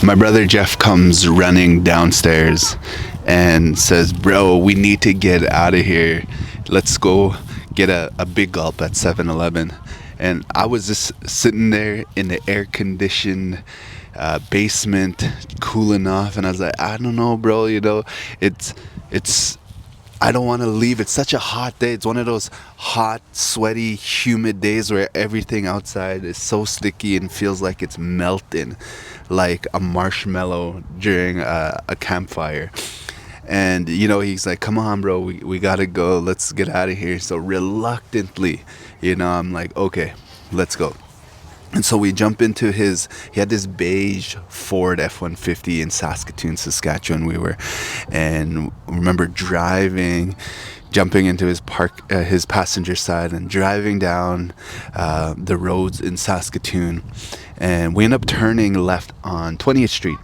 my brother Jeff comes running downstairs and says, "Bro, we need to get out of here. Let's go get a big gulp at 7-Eleven." And I was just sitting there in the air conditioned basement, cooling off, and I was like, "I don't know, bro. It's I don't want to leave. It's such a hot day. It's one of those hot, sweaty, humid days where everything outside is so sticky and feels like it's melting, like a marshmallow during a campfire." And he's like, "Come on, bro, we gotta go. Let's get out of here." So reluctantly, I'm like, "Okay, let's go." And so we jump into he had this beige Ford F-150 in Saskatoon, Saskatchewan. And remember jumping into his passenger side and driving down the roads in Saskatoon. And we end up turning left on 20th Street.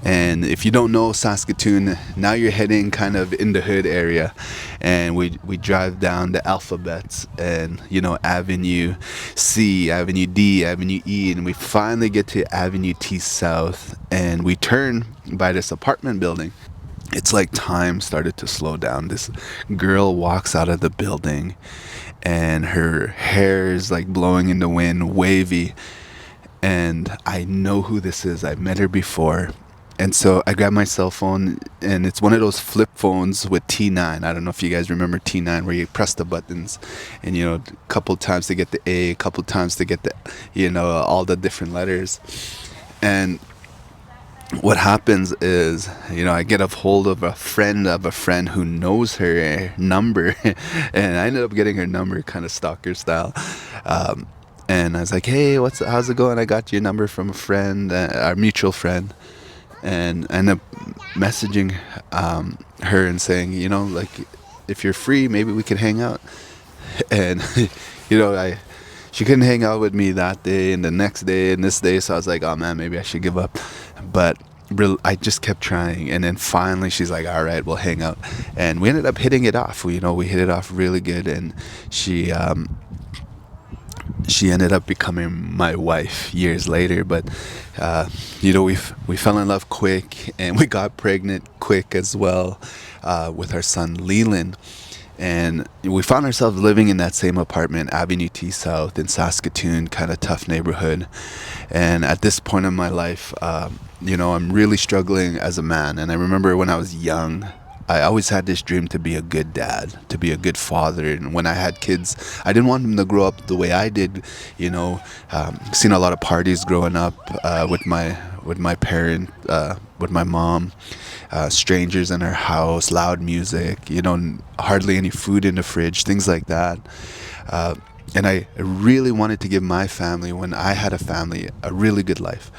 And if you don't know Saskatoon, now you're heading kind of in the hood area. And we drive down the alphabets and, Avenue C, Avenue D, Avenue E. And we finally get to Avenue T South. And we turn by this apartment building. It's like time started to slow down. This girl walks out of the building and her hair is like blowing in the wind, wavy. And I know who this is. I've met her before. And so I grabbed my cell phone, and it's one of those flip phones with T9. I don't know if you guys remember T9, where you press the buttons, and a couple times to get the A, a couple times to get the, all the different letters. And what happens is, I get a hold of a friend who knows her number, and I ended up getting her number kind of stalker style. And I was like, "Hey, how's it going? I got your number from a friend, our mutual friend." And I ended up messaging her and saying, like, if you're free, maybe we could hang out. And, she couldn't hang out with me that day and the next day and this day. So I was like, "Oh, man, maybe I should give up." But I just kept trying. And then finally she's like, "All right, we'll hang out." And we ended up hitting it off. We hit it off really good. And she ended up becoming my wife years later. But we fell in love quick, and we got pregnant quick as well, with our son Leland. And we found ourselves living in that same apartment, Avenue T South in Saskatoon, kind of tough neighborhood. And at this point in my life, I'm really struggling as a man. And I remember when I was young, I always had this dream to be a good dad, to be a good father. And when I had kids, I didn't want them to grow up the way I did. Seen a lot of parties growing up with my parent, with my mom, strangers in our house, loud music, hardly any food in the fridge, things like that. And I really wanted to give my family, when I had a family, a really good life.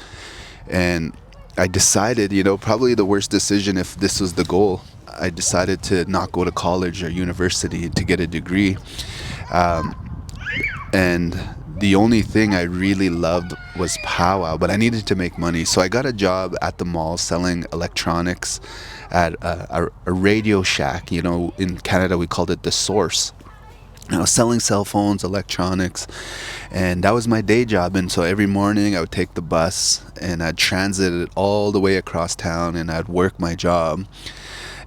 And I decided, probably the worst decision if this was the goal, I decided to not go to college or university to get a degree. And the only thing I really loved was powwow, but I needed to make money. So I got a job at the mall selling electronics at a Radio Shack. In Canada, we called it The Source. I was selling cell phones, electronics, and that was my day job. And so every morning I would take the bus and I'd transit it all the way across town, and I'd work my job.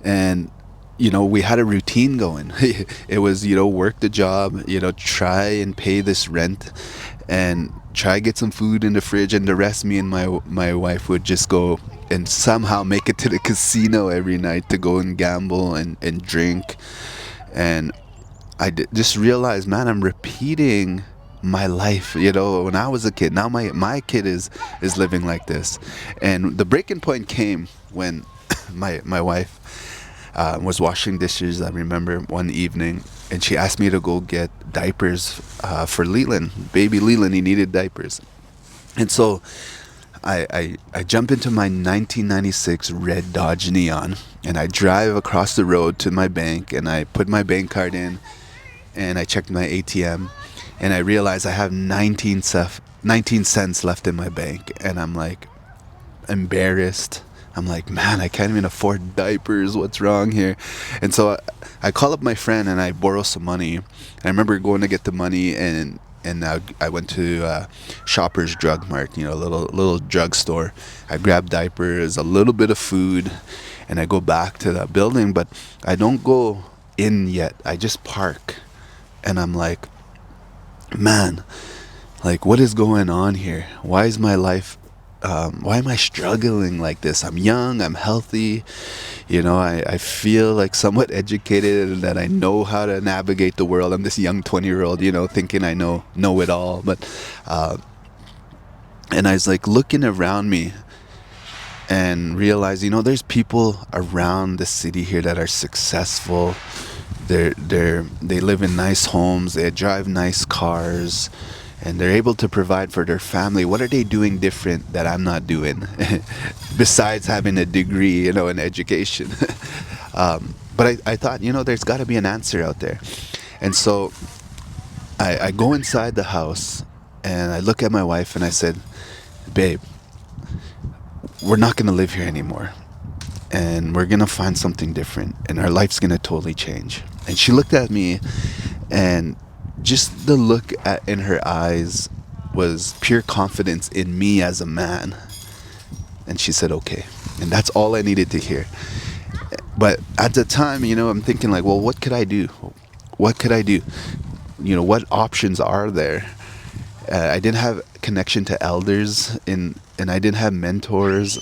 And we had a routine going. It was, work the job, try and pay this rent, and try get some food in the fridge, and the rest, me and my wife would just go and somehow make it to the casino every night to go and gamble and drink. And I just realized, man, I'm repeating my life, when I was a kid. Now my kid is living like this. And the breaking point came when my wife was washing dishes, I remember, one evening, and she asked me to go get diapers for Leland. Baby Leland, he needed diapers. And so I jump into my 1996 red Dodge Neon, and I drive across the road to my bank, and I put my bank card in, and I checked my ATM, and I realized I have 19 cents left in my bank. And I'm like embarrassed. I'm like, man, I can't even afford diapers. What's wrong here? And so I call up my friend and I borrow some money. I remember going to get the money, and and I went to Shoppers Drug Mart, a little drugstore. I grabbed diapers, a little bit of food, and I go back to that building, but I don't go in yet. I just park, and I'm like, man, like, what is going on here? Why is my life why am I struggling like this? I'm young, I'm healthy, I feel like somewhat educated and that I know how to navigate the world. I'm this young 20-year-old, thinking I know it all. But and I was like looking around me and realized, there's people around the city here that are successful. They live in nice homes, they drive nice cars, and they're able to provide for their family. What are they doing different that I'm not doing besides having a degree, in education? But I thought, there's got to be an answer out there. And so I go inside the house and I look at my wife and I said, babe, we're not going to live here anymore. And we're going to find something different. And our life's going to totally change. And she looked at me, and just the look in her eyes was pure confidence in me as a man. And she said, okay. And that's all I needed to hear. But at the time, I'm thinking like, well, what could I do? What could I do? What options are there? I didn't have connection to elders, and I didn't have mentors.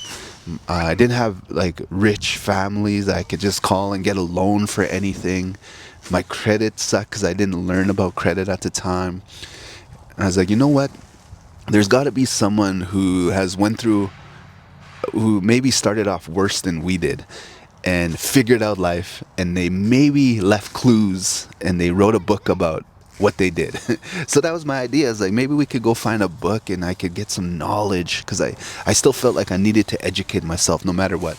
I didn't have like rich families that I could just call and get a loan for anything. My credit sucked because I didn't learn about credit at the time. And I was like, you know what? There's got to be someone who maybe started off worse than we did and figured out life, and they maybe left clues and they wrote a book about what they did. So that was my idea. I was like, maybe we could go find a book and I could get some knowledge, because I still felt like I needed to educate myself no matter what.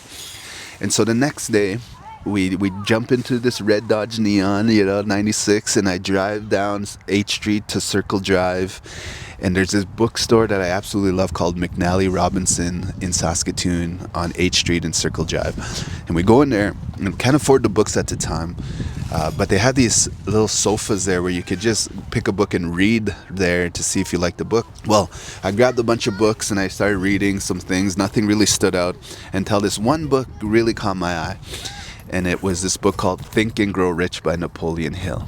And so the next day, we jump into this red Dodge Neon, 96, and I drive down 8th Street to Circle Drive, and there's this bookstore that I absolutely love called McNally Robinson in Saskatoon on 8th Street and Circle Drive. And we go in there, and can't afford the books at the time, but they had these little sofas there where you could just pick a book and read there to see if you like the book. Well, I grabbed a bunch of books and I started reading some things. Nothing really stood out until this one book really caught my eye. And it was this book called Think and Grow Rich by Napoleon Hill.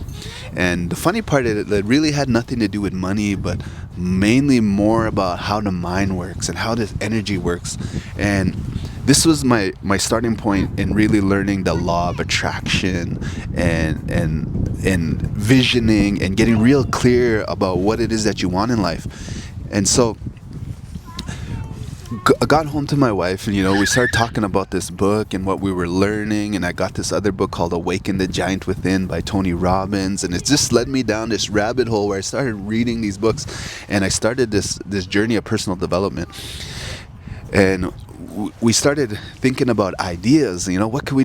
And the funny part is it really had nothing to do with money, but mainly more about how the mind works and how this energy works. And this was my starting point in really learning the law of attraction and visioning and getting real clear about what it is that you want in life. And so I got home to my wife, and we started talking about this book and what we were learning, and I got this other book called Awaken the Giant Within by Tony Robbins, and it just led me down this rabbit hole where I started reading these books, and I started this journey of personal development. And we started thinking about ideas, what could we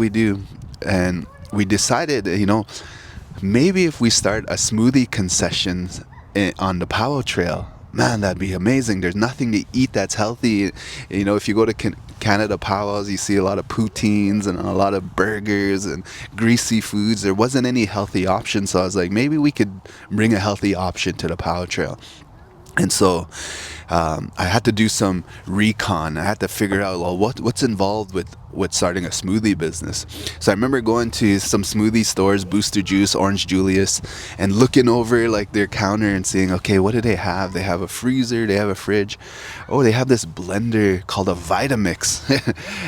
do, and we decided, maybe if we start a smoothie concession on the Powwow Trail, man, that'd be amazing. There's nothing to eat that's healthy. If you go to Canada Powwows, you see a lot of poutines and a lot of burgers and greasy foods. There wasn't any healthy option, so I was like, maybe we could bring a healthy option to the Powwow Trail. And so I had to do some recon. I had to figure out, well, what's involved with starting a smoothie business. So I remember going to some smoothie stores, Booster Juice, Orange Julius, and looking over like their counter and seeing, okay, what do they have? They have a freezer, they have a fridge. Oh, they have this blender called a Vitamix.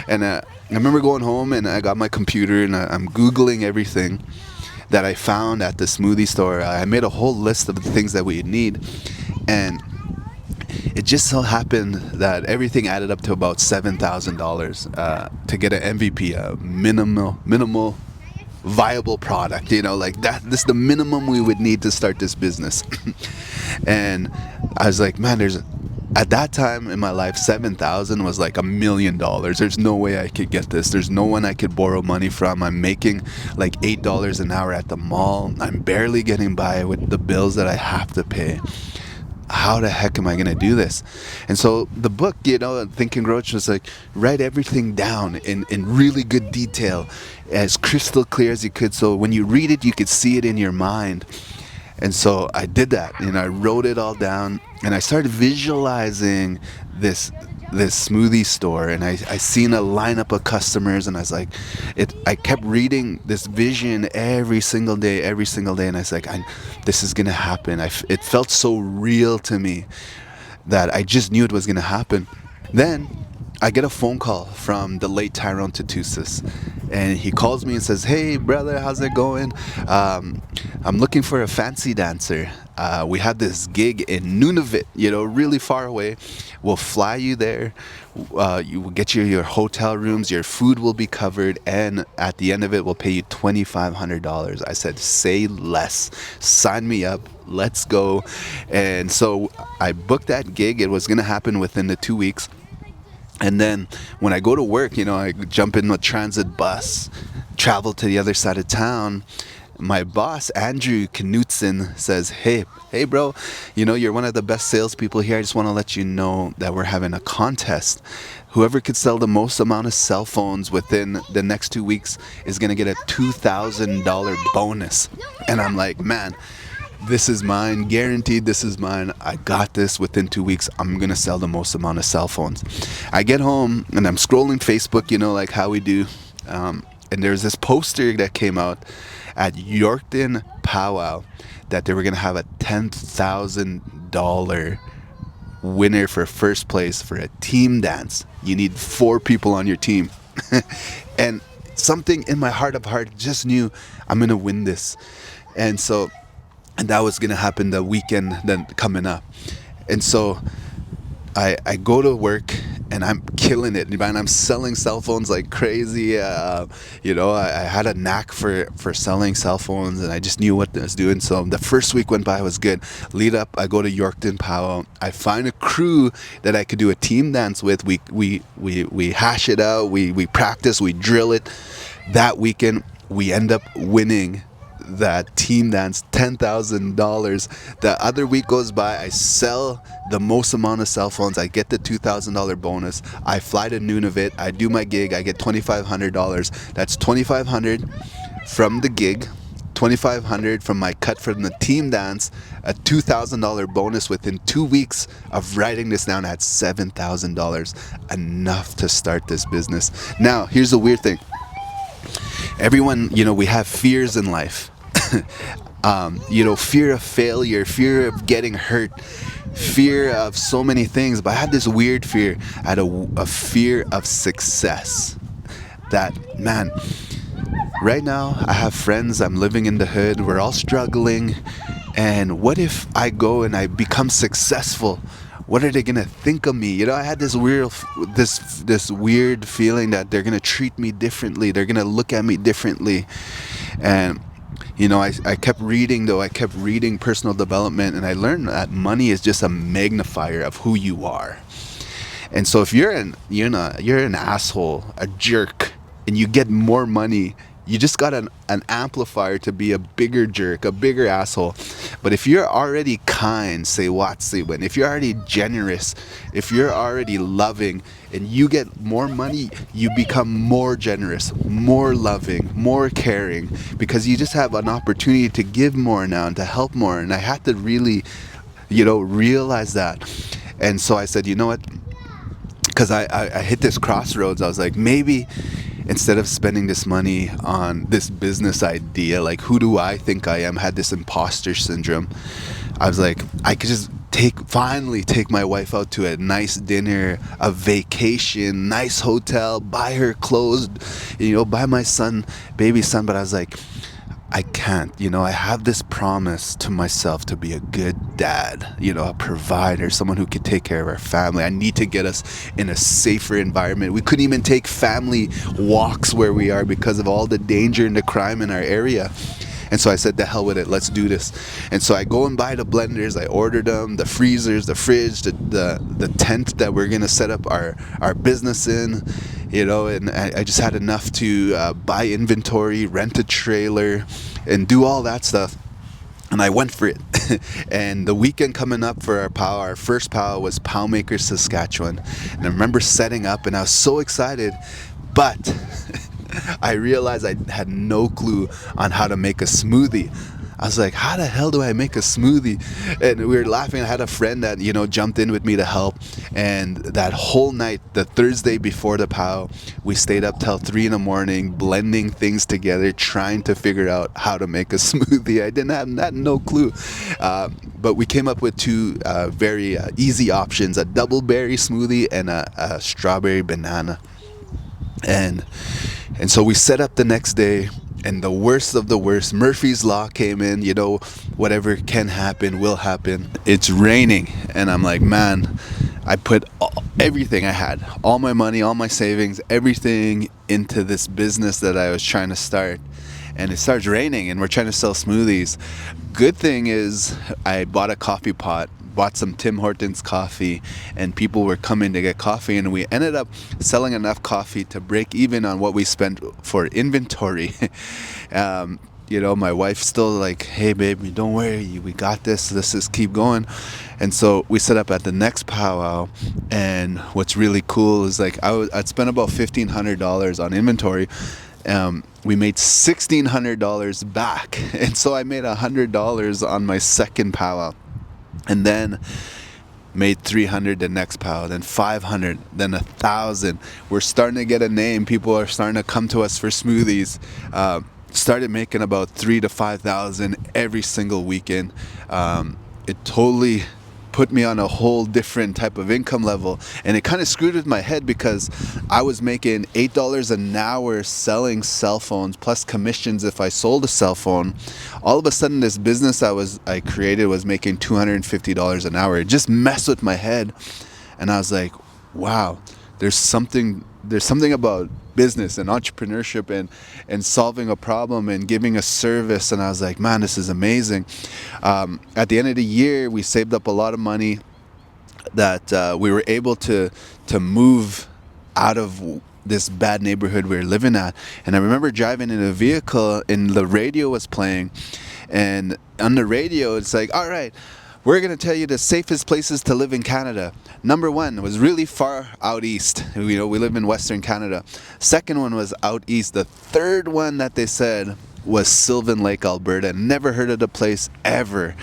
And I remember going home and I got my computer and I'm Googling everything that I found at the smoothie store. I made a whole list of the things that we need. And it just so happened that everything added up to about $7,000 to get an MVP, a minimal viable product. Like that. This is the minimum we would need to start this business. And I was like, man, at that time in my life, 7,000 was like $1 million. There's no way I could get this. There's no one I could borrow money from. I'm making like $8 an hour at the mall. I'm barely getting by with the bills that I have to pay. How the heck am I going to do this? And so the book, Think and Grow Rich, was like, write everything down in really good detail, as crystal clear as you could. So when you read it, you could see it in your mind. And so I did that, I wrote it all down, and I started visualizing this smoothie store, and I seen a lineup of customers, and I was like, I kept reading this vision every single day, and I was like, this is gonna happen. It felt so real to me that I just knew it was gonna happen. Then I get a phone call from the late Tyrone Tatusis, and he calls me and says, "Hey, brother, how's it going? I'm looking for a fancy dancer. We have this gig in Nunavut, really far away. We'll fly you there. You will get your hotel rooms. Your food will be covered, and at the end of it, we'll pay you $2,500. I said, "Say less. Sign me up. Let's go." And so I booked that gig. It was going to happen within the 2 weeks. And then when I go to work, I jump in a transit bus, travel to the other side of town. My boss, Andrew Knutson, says, hey, bro, you're one of the best salespeople here. I just want to let you know that we're having a contest. Whoever could sell the most amount of cell phones within the next 2 weeks is going to get a $2,000 bonus. And I'm like, man, this is mine, guaranteed. This is mine. I got this. Within 2 weeks, I'm gonna sell the most amount of cell phones. I get home and I'm scrolling Facebook, like how we do, and there's this poster that came out at Yorkton Powwow that they were gonna have a $10,000 winner for first place for a team dance. You need 4 people on your team. And something in my heart of heart just knew I'm gonna win this. And that was going to happen the weekend then coming up. And so I go to work and I'm killing it, man. I'm selling cell phones like crazy. I had a knack for selling cell phones, and I just knew what I was doing. So the first week went by, was good. Lead up, I go to Yorkton Powwow. I find a crew that I could do a team dance with. We hash it out. We practice. We drill it. That weekend, we end up winning that team dance, $10,000. The other week goes by, I sell the most amount of cell phones, I get the $2,000 bonus, I fly to Nunavut, I do my gig, I get $2,500. That's $2,500 from the gig, $2,500 from my cut from the team dance, a $2,000 bonus within 2 weeks of writing this down. At $7,000, enough to start this business. Now, here's the weird thing. Everyone, we have fears in life. Fear of failure, fear of getting hurt, fear of so many things. But I had this weird fear. I had a fear of success. That, man, right now I have friends, I'm living in the hood, we're all struggling. And what if I go and I become successful? What are they gonna think of me? I had this weird feeling that they're gonna treat me differently. They're gonna look at me differently. And I kept reading personal development, and I learned that money is just a magnifier of who you are. And so if you're an asshole, a jerk, and you get more money, you just got an amplifier to be a bigger jerk, a bigger asshole. But if you're already kind, if you're already generous, if you're already loving, and you get more money, you become more generous, more loving, more caring, because you just have an opportunity to give more now and to help more. And I had to really, realize that. And so I said, you know what? Because I hit this crossroads. I was like, maybe instead of spending this money on this business idea, like, who do I think I am? Had this imposter syndrome. I was like, I could just finally take my wife out to a nice dinner, a vacation, nice hotel, buy her clothes, buy my baby son. But I was like, I can't, I have this promise to myself to be a good dad, a provider, someone who can take care of our family. I need to get us in a safer environment. We couldn't even take family walks where we are because of all the danger and the crime in our area. And so I said, the hell with it, let's do this. And so I go and buy the blenders, I ordered them, the freezers, the fridge, the tent that we're going to set up our business in, and I just had enough to buy inventory, rent a trailer, and do all that stuff. And I went for it. And the weekend coming up for our first powwow was Powmaker, Saskatchewan. And I remember setting up, and I was so excited, but I realized I had no clue on how to make a smoothie. I was like, how the hell do I make a smoothie? And we were laughing. I had a friend that, jumped in with me to help. And that whole night, the Thursday before the POW, we stayed up till 3 in the morning, blending things together, trying to figure out how to make a smoothie. I didn't have no clue. But we came up with two very easy options, a double berry smoothie and a strawberry banana. And so we set up the next day, and the worst of the worst, Murphy's Law came in. Whatever can happen will happen. It's raining, and I'm like, man, I put everything I had, all my money, all my savings, everything into this business that I was trying to start. And it starts raining, and we're trying to sell smoothies. Good thing is I bought a coffee pot, bought some Tim Hortons coffee, and people were coming to get coffee, and we ended up selling enough coffee to break even on what we spent for inventory. My wife's still like, hey baby, don't worry, we got this, let's just keep going. And so we set up at the next powwow, and what's really cool is like I'd spent about $1,500 on inventory. We made $1,600 back, and so I made $100 on my second powwow, and then made $300 the next powwow, then $500, then $1,000. We're starting to get a name. People are starting to come to us for smoothies. Started making about $3,000 to $5,000 every single weekend. It totally put me on a whole different type of income level, and it kind of screwed with my head because I was making $8 an hour selling cell phones plus commissions if I sold a cell phone. All of a sudden, this business I created was making $250 an hour. It just messed with my head, and I was like, wow, there's something about business and entrepreneurship and solving a problem and giving a service. And I was like, man, this is amazing. At the end of the year, we saved up a lot of money that we were able to move out of this bad neighborhood we were living at. And I remember driving in a vehicle, and the radio was playing, and on the radio it's like, all right, we're going to tell you the safest places to live in Canada. Number 1 was really far out east. We live in Western Canada. Second one was out east. The third one that they said was Sylvan Lake, Alberta. Never heard of the place ever.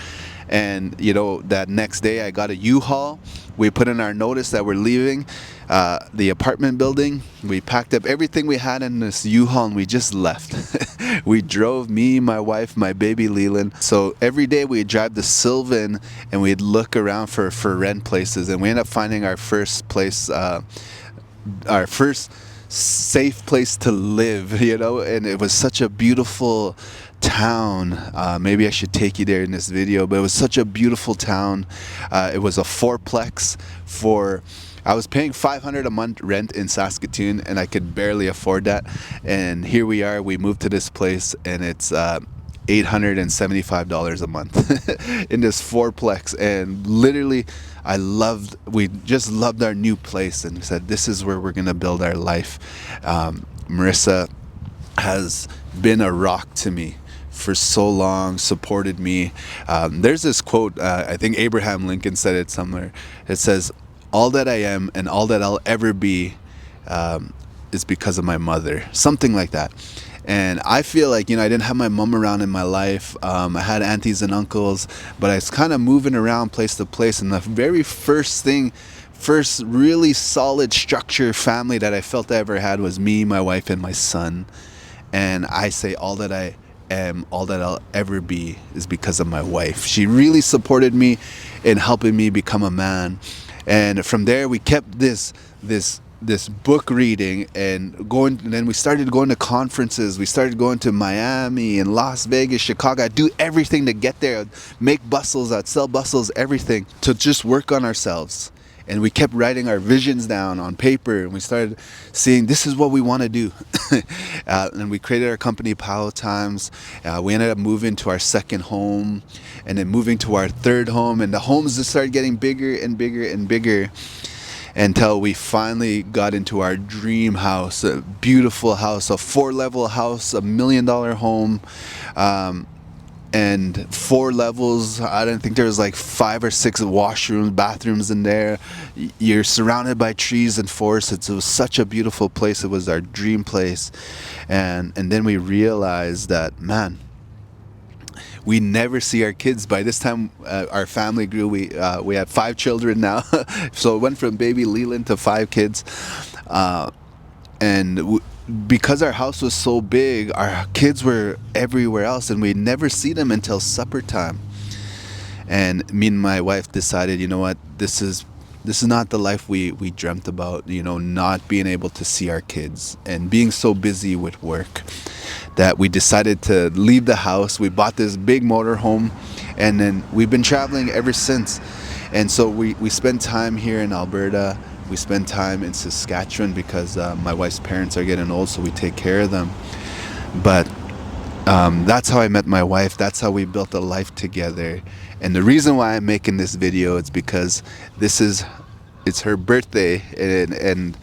And, that next day I got a U-Haul. We put in our notice that we're leaving the apartment building. We packed up everything we had in this U-Haul, and we just left. We drove, me, my wife, my baby Leland. So every day we'd drive to Sylvan, and we'd look around for rent places. And we ended up finding our first place, our first safe place to live, and it was such a beautiful town. Maybe I should take you there in this video, but it was such a beautiful town. It was a fourplex I was paying $500 a month rent in Saskatoon, and I could barely afford that. And here we are, we moved to this place, and it's $875 a month in this fourplex. And literally, we just loved our new place, and said, this is where we're going to build our life. Marissa has been a rock to me for so long, supported me. There's this quote, I think Abraham Lincoln said it somewhere. It says, all that I am and all that I'll ever be is because of my mother. Something like that. And I feel like, I didn't have my mom around in my life. I had aunties and uncles, but I was kind of moving around place to place. And the very first really solid structure family that I felt I ever had was me, my wife, and my son. And I say all that I am, all that I'll ever be is because of my wife. She really supported me in helping me become a man. And from there, we kept this book reading and going. And then we started going to conferences. We started going to Miami and Las Vegas, Chicago. I'd do everything to get there. I'd make bustles. I'd sell bustles, everything to just work on ourselves. And we kept writing our visions down on paper, and we started seeing this is what we want to do. And we created our company, Powwow Times. We ended up moving to our second home, and then moving to our third home, and the homes just started getting bigger and bigger and bigger until we finally got into our dream house, a beautiful house, a 4-level house, $1 million home. And 4 levels. I don't think there was like 5 or 6 washrooms, bathrooms in there. You're surrounded by trees and forests. It was such a beautiful place. It was our dream place. And then we realized that, man, we never see our kids. By this time, our family grew. We have 5 children now, so it went from baby Leland to 5 kids, and because our house was so big, our kids were everywhere else, and we never see them until supper time. And me and my wife decided, you know what, this is not the life we dreamt about, not being able to see our kids and being so busy with work, that we decided to leave the house. We bought this big motorhome, and then we've been traveling ever since. And so we spend time here in Alberta. We spend time in Saskatchewan because my wife's parents are getting old, so we take care of them. But that's how I met my wife. That's how we built a life together. And the reason why I'm making this video is because it's her birthday, and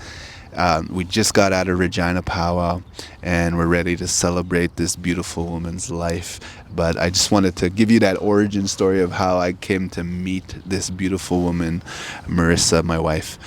we just got out of Regina Powwow, and we're ready to celebrate this beautiful woman's life. But I just wanted to give you that origin story of how I came to meet this beautiful woman, Marissa, my wife.